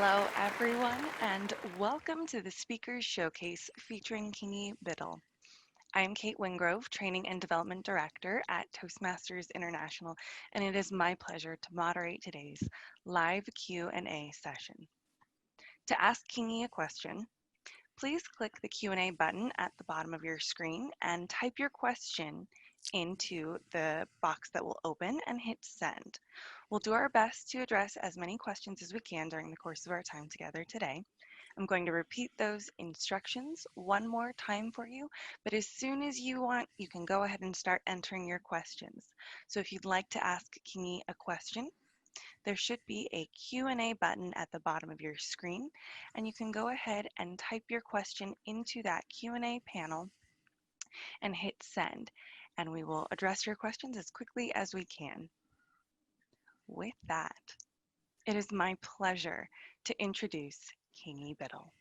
Hello, everyone, and welcome to the Speakers Showcase featuring Kingi Biddle. I'm Kate Wingrove, Training and Development Director at Toastmasters International, and it is my pleasure to moderate today's live Q&A session. To ask Kingi a question, please click the Q&A button at the bottom of your screen and type your question into the box that will open and hit send. We'll do our best to address as many questions as we can during the course of our time together today. I'm going to repeat those instructions one more time for you, but as soon as you want, you can go ahead and start entering your questions. So if you'd like to ask Kingi a question, there should be a Q&A button at the bottom of your screen, and you can go ahead and type your question into that Q&A panel and hit send, and we will address your questions as quickly as we can. With that, it is my pleasure to introduce Kingi Biddle.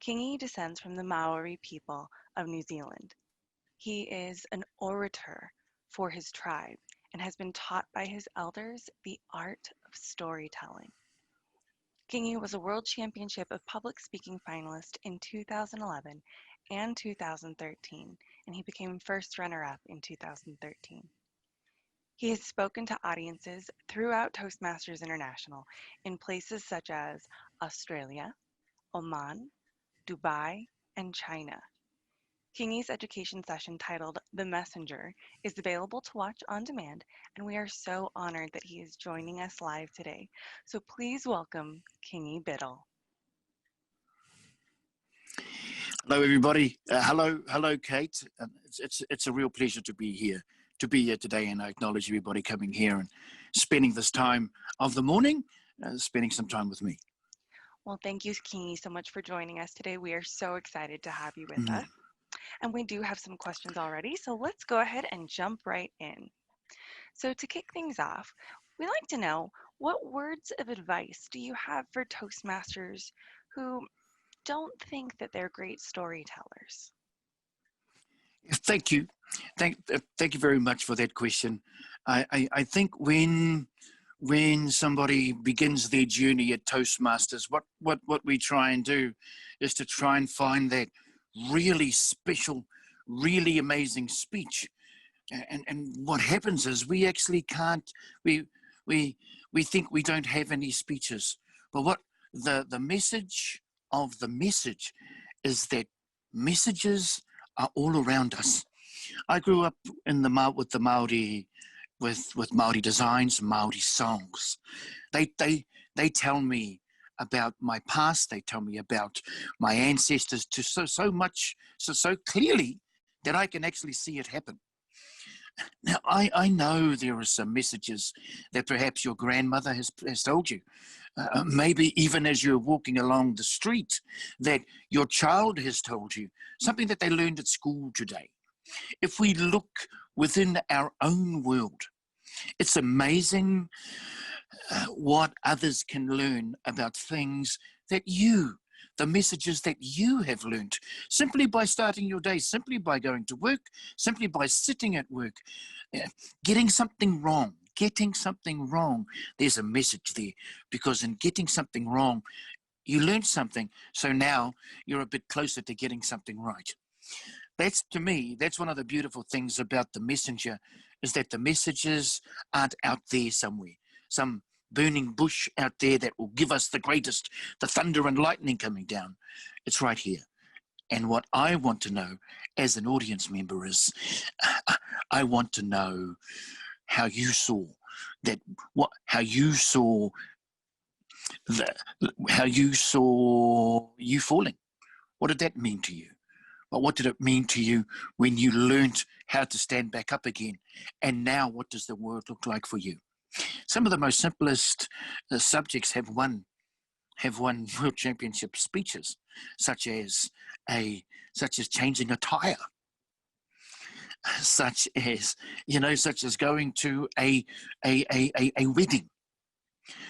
Kingi descends from the Maori people of New Zealand. He is an orator for his tribe and has been taught by his elders the art of storytelling. Kingi was a World Championship of Public Speaking finalist in 2011 and 2013, and he became first runner-up in 2013. He has spoken to audiences throughout Toastmasters International in places such as Australia, Oman, Dubai, and China. Kingi's education session titled The Messenger is available to watch on demand, and we are so honored that he is joining us live today. So please welcome Kingi Biddle. Hello, everybody. Hello, Kate. It's a real pleasure to be here today, and I acknowledge everybody coming here and spending this time of the morning, spending some time with me. Well, thank you, Kingi, so much for joining us today. We are so excited to have you with us. And we do have some questions already, so let's go ahead and jump right in. So to kick things off, we'd like to know, what words of advice do you have for Toastmasters who don't think that they're great storytellers? Thank you. Thank you very much for that question. I think when somebody begins their journey at Toastmasters, what we try and do is to try and find that really special, really amazing speech. And what happens is we actually can't, we think we don't have any speeches. But what the message of the message is that messages are all around us. I grew up in with the Maori, with Maori designs, Maori songs. They tell me about my past. They tell me about my ancestors so clearly that I can actually see it happen. Now, I know there are some messages that perhaps your grandmother has told you, maybe even as you're walking along the street, that your child has told you, something that they learned at school today. If we look within our own world, it's amazing what others can learn about things that the messages that you have learned, simply by starting your day, simply by going to work, simply by sitting at work, getting something wrong, there's a message there, because in getting something wrong, you learned something, so now you're a bit closer to getting something right. To me, that's one of the beautiful things about the messenger, is that the messages aren't out there somewhere, some burning bush out there that will give us the thunder and lightning coming down. It's right here. And what I want to know as an audience member is, I want to know how you saw you falling. What did that mean to you? But what did it mean to you when you learned how to stand back up again? And now what does the world look like for you? Some of the most simplest subjects have won World Championship speeches, such as changing a tire, such as going to a wedding,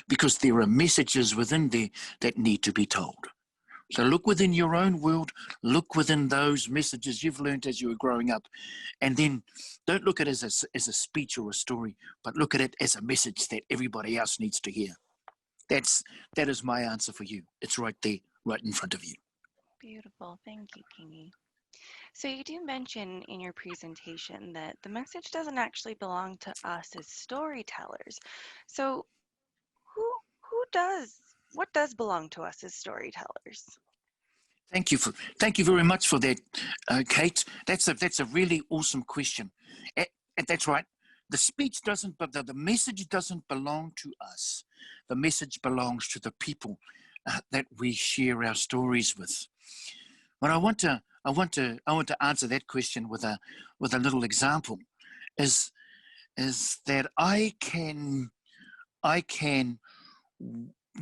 because there are messages within there that need to be told. So look within your own world, look within those messages you've learned as you were growing up, and then don't look at it as a speech or a story, but look at it as a message that everybody else needs to hear. That is my answer for you. It's right there, right in front of you. Beautiful. Thank you, Kingi. So you do mention in your presentation that the message doesn't actually belong to us as storytellers. So who does what does belong to us as storytellers? Thank you very much for that, Kate. That's a really awesome question. And that's right. The speech doesn't, but the message doesn't belong to us. The message belongs to the people that we share our stories with. But I want to answer that question with a little example. Is is that I can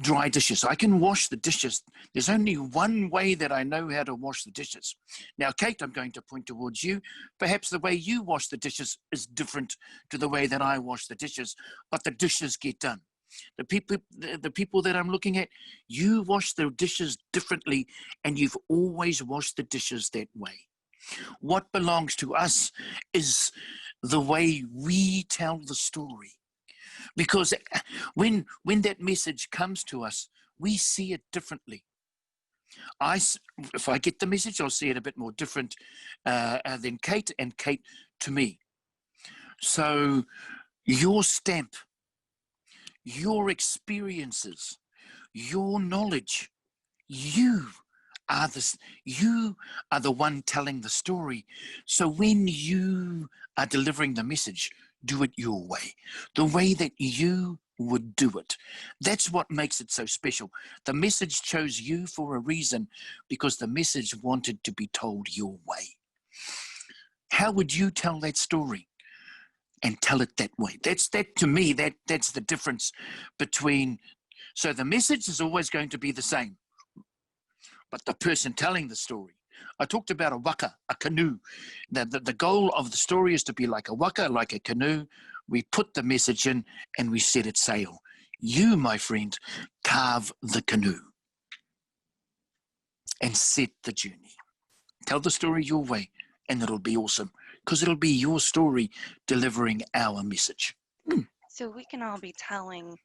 dry dishes. I can wash the dishes. There's only one way that I know how to wash the dishes. Now, Kate, I'm going to point towards you. Perhaps the way you wash the dishes is different to the way that I wash the dishes, but the dishes get done. The people that I'm looking at, you wash the dishes differently, and you've always washed the dishes that way. What belongs to us is the way we tell the story. Because when that message comes to us, we see it differently. If I get the message, I'll see it a bit more different than Kate, and Kate to me. So your stamp, your experiences, your knowledge, you are this. You are the one telling the story. So when you are delivering the message, do it your way, the way that you would do it. That's what makes it so special. The message chose you for a reason, because the message wanted to be told your way. How would you tell that story? And tell it that way. That's that to me. That's the difference between. So the message is always going to be the same, but the person telling the story. I talked about a waka, a canoe. The goal of the story is to be like a waka, like a canoe. We put the message in and we set it sail. You, my friend, carve the canoe and set the journey. Tell the story your way, and it'll be awesome, because it'll be your story delivering our message. So we can all be telling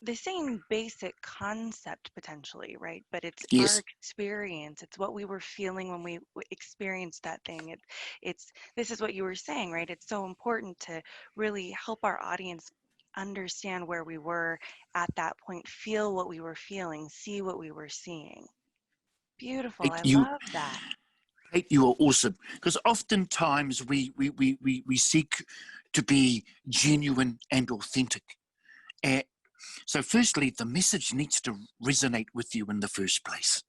the same basic concept potentially, right? But it's our Yes, experience. It's what we were feeling when we experienced that thing. It's this is what you were saying, right? It's so important to really help our audience understand where we were at that point, feel what we were feeling, see what we were seeing. Beautiful. Kate, I love that. You are awesome. Because oftentimes we seek to be genuine and authentic. Uh, so, firstly, the message needs to resonate with you in the first place.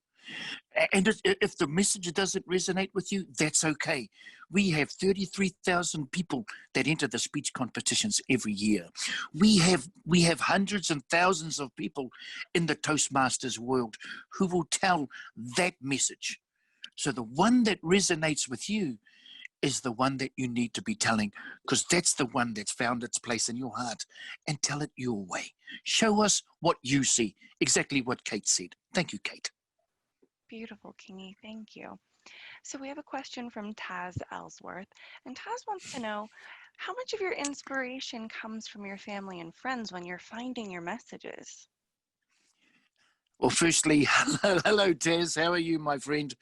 And if the message doesn't resonate with you, that's okay. We have 33,000 people that enter the speech competitions every year. We have hundreds and thousands of people in the Toastmasters world who will tell that message. So the one that resonates with you is the one that you need to be telling, because that's the one that's found its place in your heart. And tell it your way. Show us what you see. Exactly what Kate said. Thank you, Kate. Beautiful, Kingy. Thank you. So we have a question from Taz Ellsworth, and Taz wants to know how much of your inspiration comes from your family and friends when you're finding your messages? Well, firstly, hello, Tez. How are you, my friend?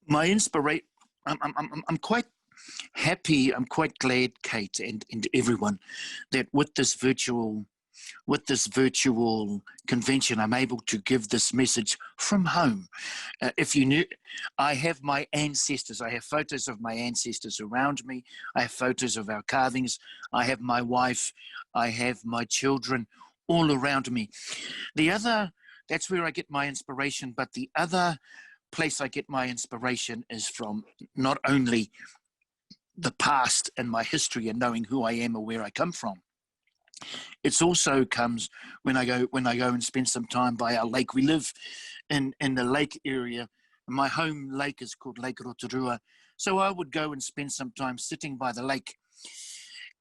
My inspiration. I'm quite happy. I'm quite glad, Kate, and everyone, that with this virtual convention, I'm able to give this message from home. If you knew, I have my ancestors. I have photos of my ancestors around me. I have photos of our carvings. I have my wife. I have my children all around me. The other, that's where I get my inspiration, but the other place I get my inspiration is from not only the past and my history and knowing who I am or where I come from. It also comes when I go and spend some time by our lake. We live in the lake area. My home lake is called Lake Rotorua. So I would go and spend some time sitting by the lake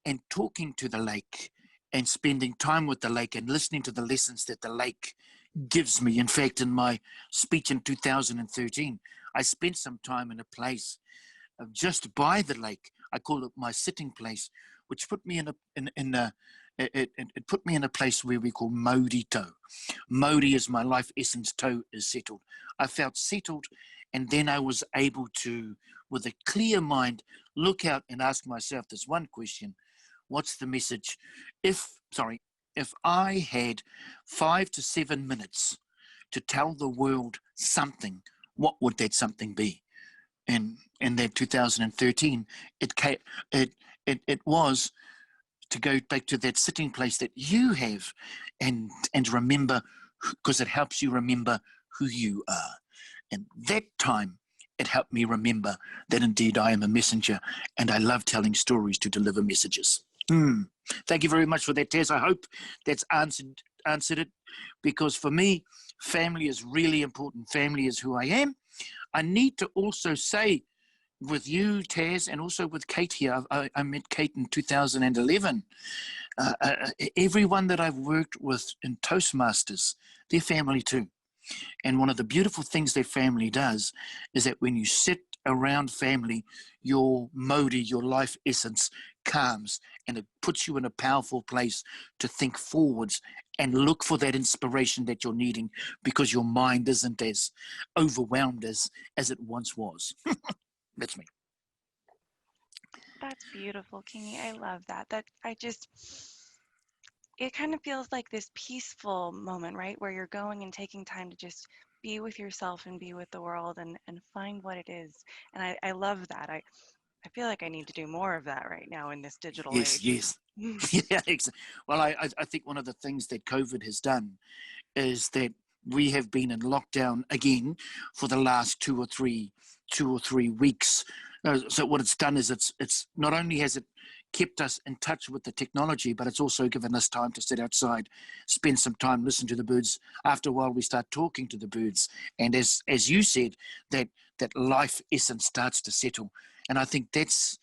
and talking to the lake and spending time with the lake and listening to the lessons that the lake gives me. In fact, in my speech in 2013, I spent some time in a place just by the lake. I call it my sitting place, which put me in it put me in a place where we call Mauri tau. Mauri is my life essence, tau is settled. I felt settled, and then I was able to, with a clear mind, look out and ask myself this one question: what's the message? If I had 5 to 7 minutes to tell the world something, what would that something be? And in that 2013, it it was to go back to that sitting place that you have, and remember, because it helps you remember who you are. And that time, it helped me remember that indeed I am a messenger, and I love telling stories to deliver messages. Thank you very much for that, Taz. I hope that's answered it, because for me, family is really important. Family is who I am. I need to also say, with you, Taz, and also with Kate here, I met Kate in 2011. Everyone that I've worked with in Toastmasters, they're family too. And one of the beautiful things that family does is that when you sit around family, your Modi, your life essence, calms, and it puts you in a powerful place to think forwards and look for that inspiration that you're needing, because your mind isn't as overwhelmed as it once was. That's me. That's beautiful, Kingy. I love that. It kind of feels like this peaceful moment, right? Where you're going and taking time to just be with yourself and be with the world and find what it is. And I love that. I feel like I need to do more of that right now in this digital Yes, age. yes. Yeah, well, I think one of the things that COVID has done is that we have been in lockdown again for the last 2 or 3 weeks. So what it's done is it's not only has it kept us in touch with the technology, but it's also given us time to sit outside, spend some time, listen to the birds. After a while, we start talking to the birds, and as you said, that life essence starts to settle. And I think that's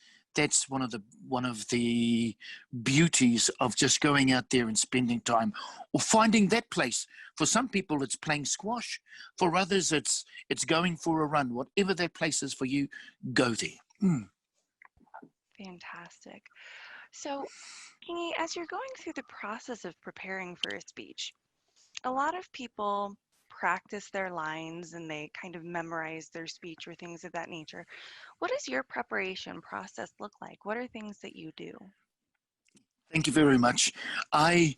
one of the beauties of just going out there and spending time, or finding that place. For some people, it's playing squash. For others, it's going for a run. Whatever that place is for you, go there. Fantastic. So, Kingy, as you're going through the process of preparing for a speech, a lot of people practice their lines and they kind of memorize their speech or things of that nature. What does your preparation process look like? What are things that you do? Thank you very much. I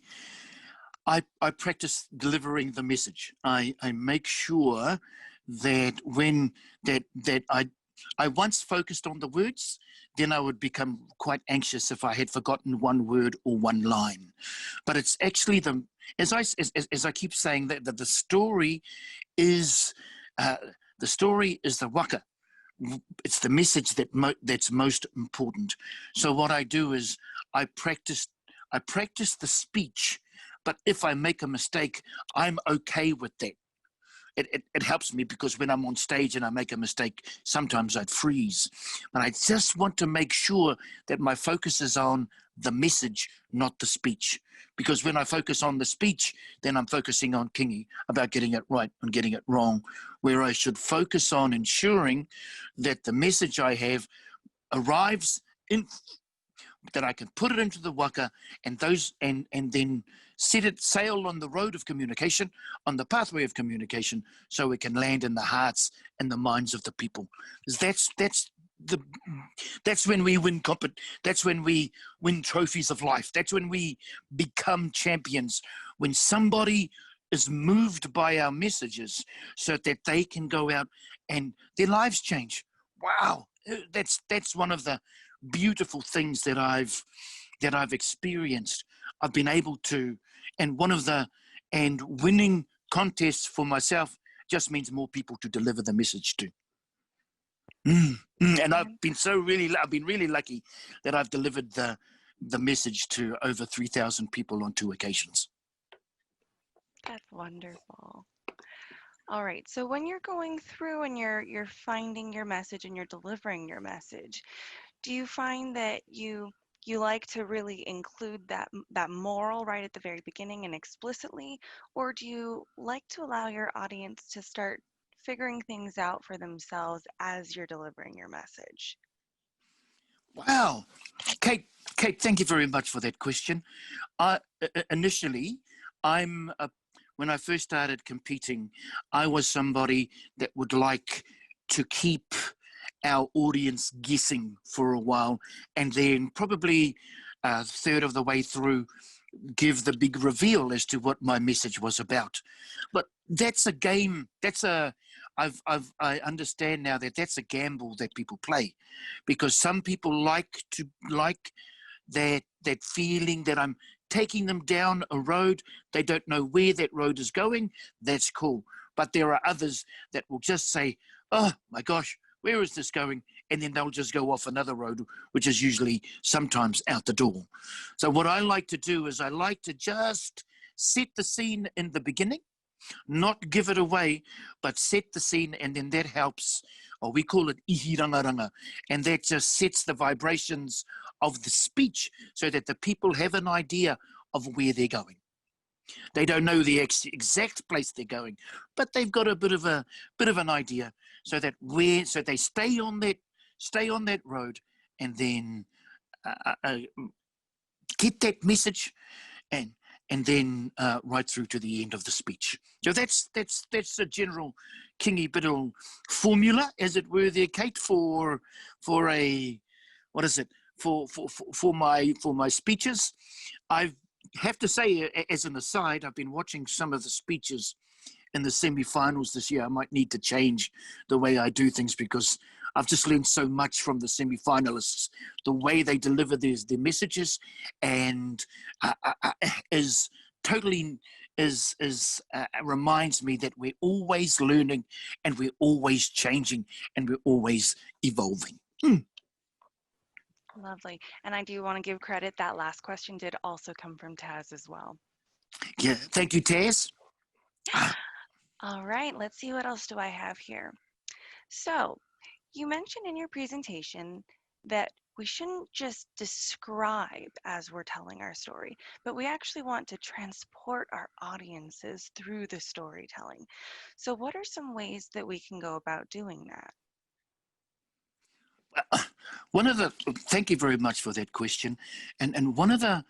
I practice delivering the message. I make sure that when that I once focused on the words, then I would become quite anxious if I had forgotten one word or one line. But it's actually as I keep saying that the story is uh, the waka. It's the message that's most important. So what I do is I practice I practice the speech, but if I make a mistake, I'm okay with that. It helps me, because when I'm on stage and I make a mistake, sometimes I'd freeze. But I just want to make sure that my focus is on the message, not the speech. Because when I focus on the speech, then I'm focusing on Kingi, about getting it right and getting it wrong, where I should focus on ensuring that the message I have arrives in, that I can put it into the waka, and then set it sail on the road of communication, on the pathway of communication, so it can land in the hearts and the minds of the people. The that's when we win that's when we win trophies of life. That's when we become champions. When somebody is moved by our messages, so that they can go out and their lives change. Wow, that's one of the beautiful things that I've experienced. I've been able to, and one of the and winning contests for myself just means more people to deliver the message to. And I've been really lucky that I've delivered the message to over 3,000 people on 2 occasions. That's wonderful. All right. So when you're going through and you're finding your message and you're delivering your message, do you find that you like to really include that moral right at the very beginning and explicitly, or do you like to allow your audience to start figuring things out for themselves as you're delivering your message? Wow, Kate. Kate, thank you very much for that question. Initially, I'm when I first started competing, I was somebody that would like to keep our audience guessing for a while, and then probably a third of the way through, give the big reveal as to what my message was about. But that's a game. I understand now that that's a gamble that people play, because some people like that feeling that I'm taking them down a road. They don't know where that road is going. That's cool. But there are others that will just say, oh my gosh, where is this going? And then they'll just go off another road, which is usually sometimes out the door. So what I like to do is I like to just set the scene in the beginning, not give it away, but set the scene, and then that helps, or we call it ihirangaranga, and that just sets the vibrations of the speech so that the people have an idea of where they're going. They don't know the exact place they're going, but they've got a bit of an idea, so they stay on that road, and then get that message, and then right through to the end of the speech. So that's a general Kingi Biddle formula, as it were, there, Kate, for a, what is it, for my speeches. I have to say, as an aside, I've been watching some of the speeches in the semi-finals this year. I might need to change the way I do things, because I've just learned so much from the semi-finalists, the way they deliver their messages, and is totally reminds me that we're always learning, and we're always changing, and we're always evolving. Lovely. And I do want to give credit. That last question did also come from Taz as well. Yeah, thank you, Taz. All right, let's see, what else do I have here. So, you mentioned in your presentation that we shouldn't just describe as we're telling our story, but we actually want to transport our audiences through the storytelling. So, what are some ways that we can go about doing that? Thank you very much for that question, and one of the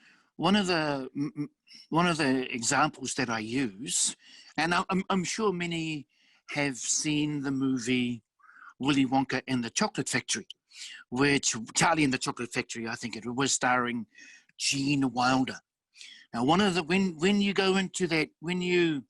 examples that I use, and I'm sure many have seen the movie Willy Wonka and the Chocolate Factory, which Charlie and the Chocolate Factory, I think it was, starring Gene Wilder. Now, one of the when you go into that, when you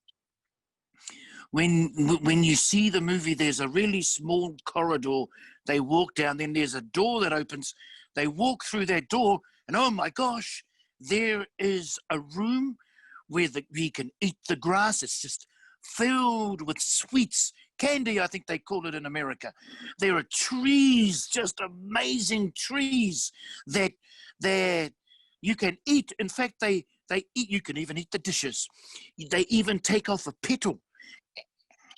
see the movie, there's a really small corridor. They walk down, then there's a door that opens. They walk through that door, and oh my gosh, there is a room where we can eat the grass. It's just filled with sweets, candy, I think they call it in America. There are trees, just amazing trees that you can eat. In fact, they eat. You can even eat the dishes. They even take off a petal,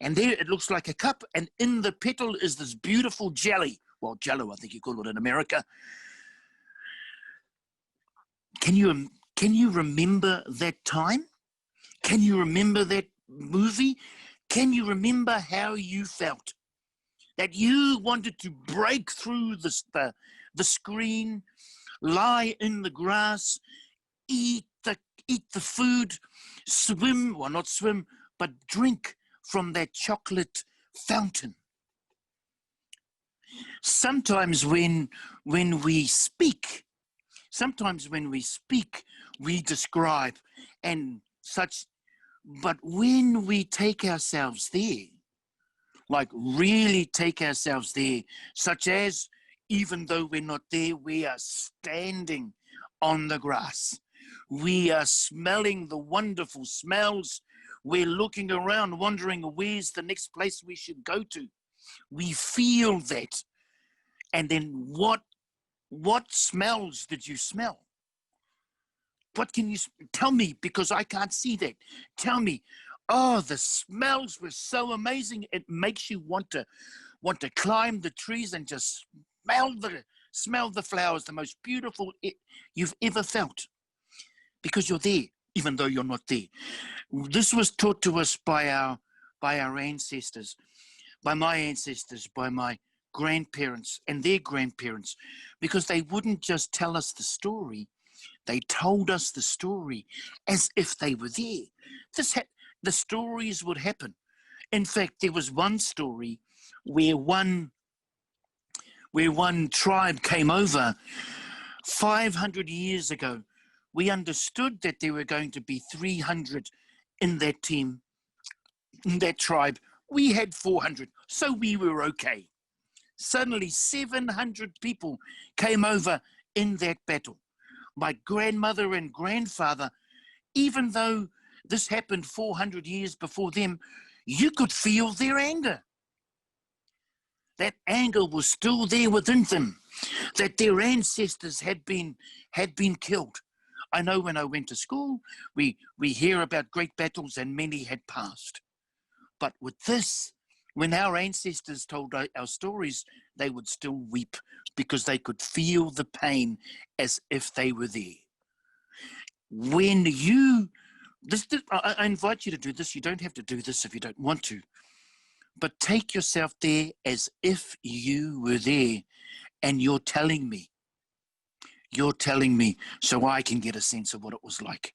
and there it looks like a cup, and in the petal is this beautiful jelly. Well, jello, I think you call it in America. Can you remember that time? Can you remember that movie? Can you remember how you felt? That you wanted to break through the screen, lie in the grass, eat the food, swim, well, not swim, but drink from that chocolate fountain. Sometimes when we speak, we describe and such, but when we take ourselves there, like really take ourselves there, such as, even though we're not there, we are standing on the grass. We are smelling the wonderful smells. We're looking around, wondering where's the next place we should go to. We feel that. And then what smells did you smell? What can you tell me? Because I can't see that. Tell me. Oh, the smells were so amazing. It makes you want to climb the trees and just smell the flowers, the most beautiful you've ever felt, because you're there, even though you're not there. This was taught to us by our ancestors, by my ancestors, by my grandparents and their grandparents, because they wouldn't just tell us the story, they told us the story as if they were there. The stories would happen. In fact, there was one story where one tribe came over 500 years ago. We understood that there were going to be 300 in that team, in that tribe. We had 400, so we were okay. Suddenly, 700 people came over in that battle. My grandmother and grandfather, even though this happened 400 years before them, you could feel their anger. That anger was still there within them, that their ancestors had been killed. I know when I went to school, we hear about great battles and many had passed. But with this, when our ancestors told our stories, they would still weep because they could feel the pain as if they were there. When you, I invite you to do this. You don't have to do this if you don't want to. But take yourself there as if you were there and you're telling me so I can get a sense of what it was like.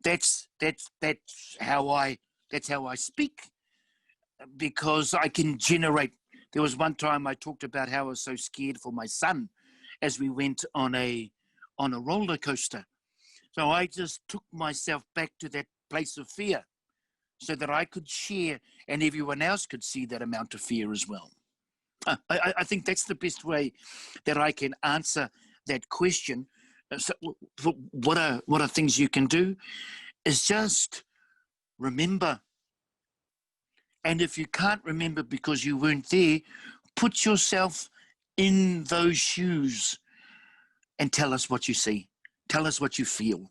That's how I speak, because I can generate. There was one time I talked about how I was so scared for my son as we went on a roller coaster. So I just took myself back to that place of fear so that I could share and everyone else could see that amount of fear as well. I think that's the best way that I can answer that question. So what are things you can do is just remember. And if you can't remember because you weren't there, put yourself in those shoes and tell us what you see. Tell us what you feel.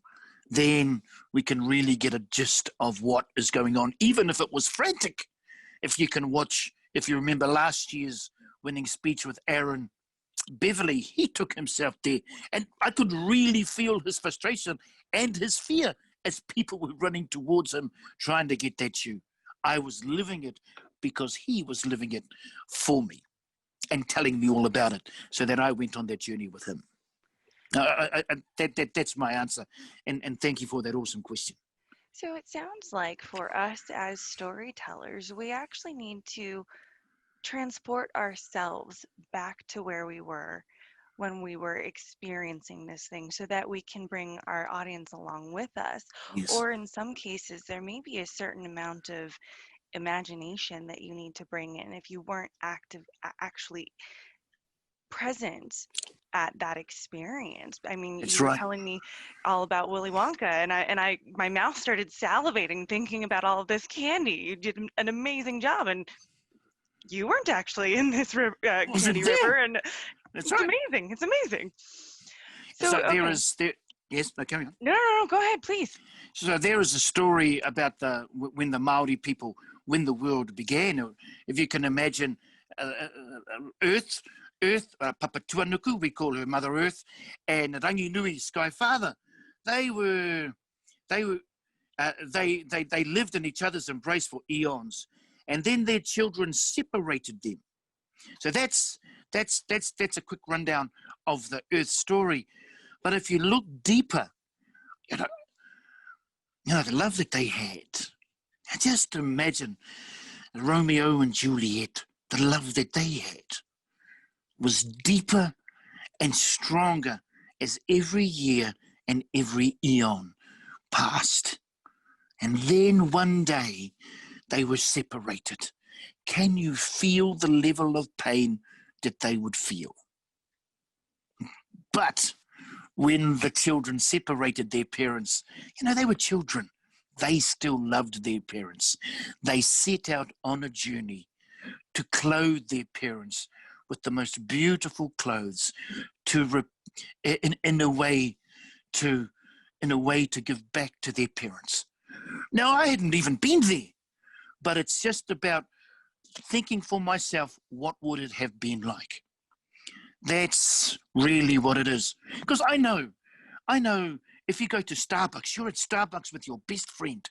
Then we can really get a gist of what is going on, even if it was frantic. If you remember last year's winning speech with Aaron Beverly, he took himself there. And I could really feel his frustration and his fear as people were running towards him, trying to get that shoe. I was living it because he was living it for me and telling me all about it, so that I went on that journey with him. That's my answer. And thank you for that awesome question. So it sounds like for us as storytellers, we actually need to transport ourselves back to where we were when we were experiencing this thing so that we can bring our audience along with us. Yes. Or in some cases, there may be a certain amount of imagination that you need to bring in if you weren't actually present at that experience. I mean, That's you were right. telling me all about Willy Wonka, and my mouth started salivating thinking about all of this candy. You did an amazing job, and you weren't actually in this Wasn't candy there. river, and That's it's right. amazing. It's amazing. So, So okay. yes, no, carry on. No, go ahead, please. So there is a story about when the Maori people, when the world began. If you can imagine, Earth, Papa Tuanuku, we call her Mother Earth, and Rangi Nui, Sky Father. They were, they were, they lived in each other's embrace for eons, and then their children separated them. So that's a quick rundown of the Earth story. But if you look deeper, you know, the love that they had. Just imagine Romeo and Juliet, the love that they had was deeper and stronger as every year and every eon passed. And then one day they were separated. Can you feel the level of pain that they would feel? But when the children separated their parents, they were children. They still loved their parents. They set out on a journey to clothe their parents with the most beautiful clothes, in a way to give back to their parents. Now, I hadn't even been there, but it's just about thinking for myself, what would it have been like? That's really what it is. Because I know if you go to Starbucks, you're at Starbucks with your best friend.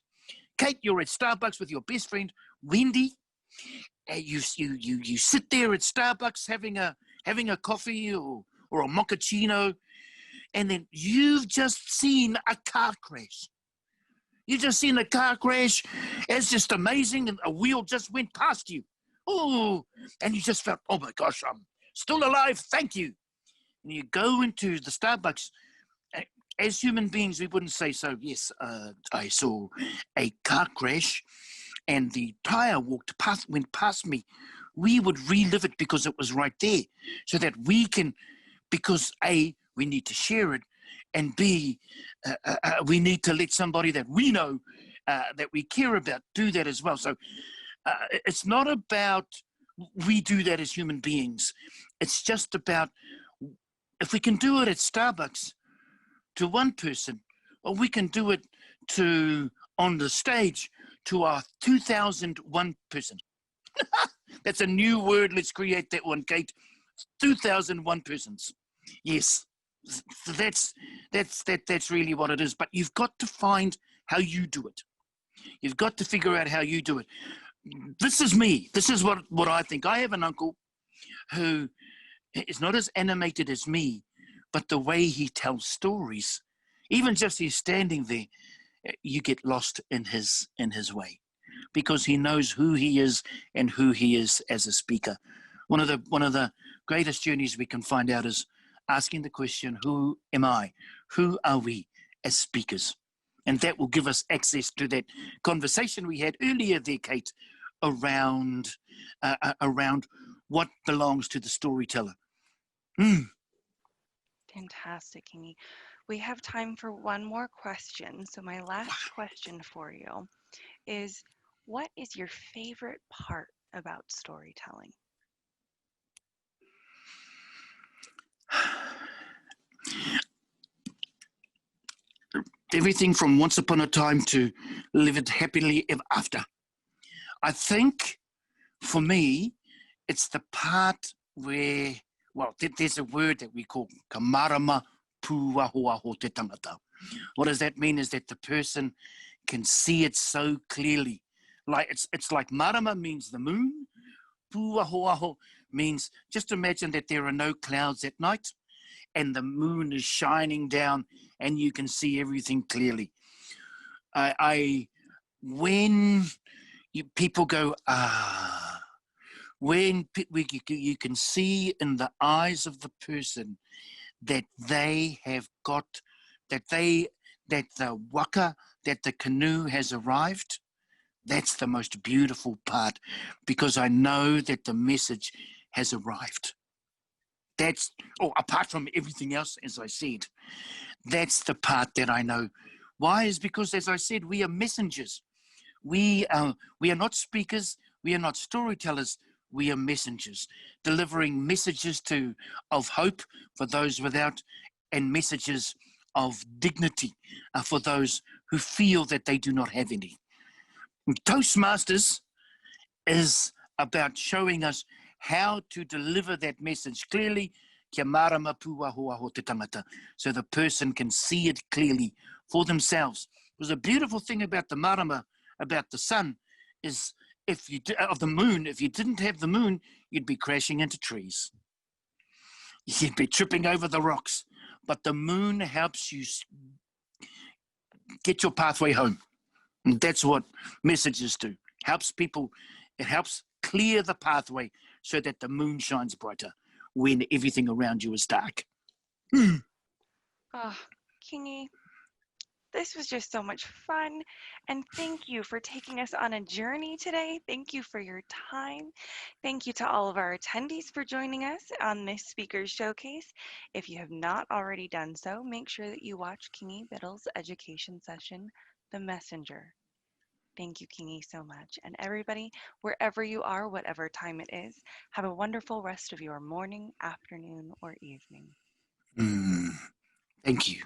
Kate, you're at Starbucks with your best friend. Wendy, You sit there at Starbucks having a coffee or a mochaccino, and then you've just seen a car crash. You've just seen a car crash. It's just amazing, and a wheel just went past you. Oh, and you just felt, oh my gosh, I'm still alive. Thank you. And you go into the Starbucks. As human beings, we wouldn't say so. Yes, I saw a car crash, and the tire went past me. We would relive it because it was right there, so that we can, because A, we need to share it, and B, we need to let somebody that we know, that we care about, do that as well. So it's not about we do that as human beings. It's just about, if we can do it at Starbucks to one person, or we can do it to on the stage to our 2001 person. That's a new word. Let's create that one, Kate. 2001 persons. Yes, that's really what it is. But you've got to find how you do it. You've got to figure out how you do it. This is me. This is what I think. I have an uncle who is not as animated as me, but the way he tells stories, even just he's standing there, you get lost in his way, because he knows who he is and who he is as a speaker. One of the greatest journeys we can find out is asking the question, who am I? Who are we as speakers? And that will give us access to that conversation we had earlier there, Kate, around what belongs to the storyteller. Fantastic, Kingi. We have time for one more question. So, my last question for you is, what is your favorite part about storytelling? Everything from Once Upon a Time to Live It Happily Ever After. I think for me, it's the part where, well, there's a word that we call kamarama puahoaho te tangata. What does that mean? Is that the person can see it so clearly. Like it's like marama means the moon, puahoaho means, just imagine that there are no clouds at night and the moon is shining down and you can see everything clearly. When people go, when you can see in the eyes of the person that they have got, that the waka, that the canoe has arrived, that's the most beautiful part, because I know that the message has arrived. That's, apart from everything else, as I said, that's the part that I know. Why? Is because, as I said, we are messengers. We are not speakers. We are not storytellers. We are messengers, delivering messages of hope for those without, and messages of dignity for those who feel that they do not have any. Toastmasters is about showing us how to deliver that message clearly, kia marama puahoaho te tangata, so the person can see it clearly for themselves. Because the beautiful thing about the marama, about the sun, is of the moon, if you didn't have the moon, you'd be crashing into trees. You'd be tripping over the rocks. But the moon helps you get your pathway home. And that's what messages do. Helps people, it helps clear the pathway so that the moon shines brighter when everything around you is dark. Oh, Kingi, this was just so much fun. And thank you for taking us on a journey today. Thank you for your time. Thank you to all of our attendees for joining us on this speaker's showcase. If you have not already done so, make sure that you watch Kingi Biddle's education session, The Messenger. Thank you, Kingi, so much. And everybody, wherever you are, whatever time it is, have a wonderful rest of your morning, afternoon, or evening. Mm, thank you.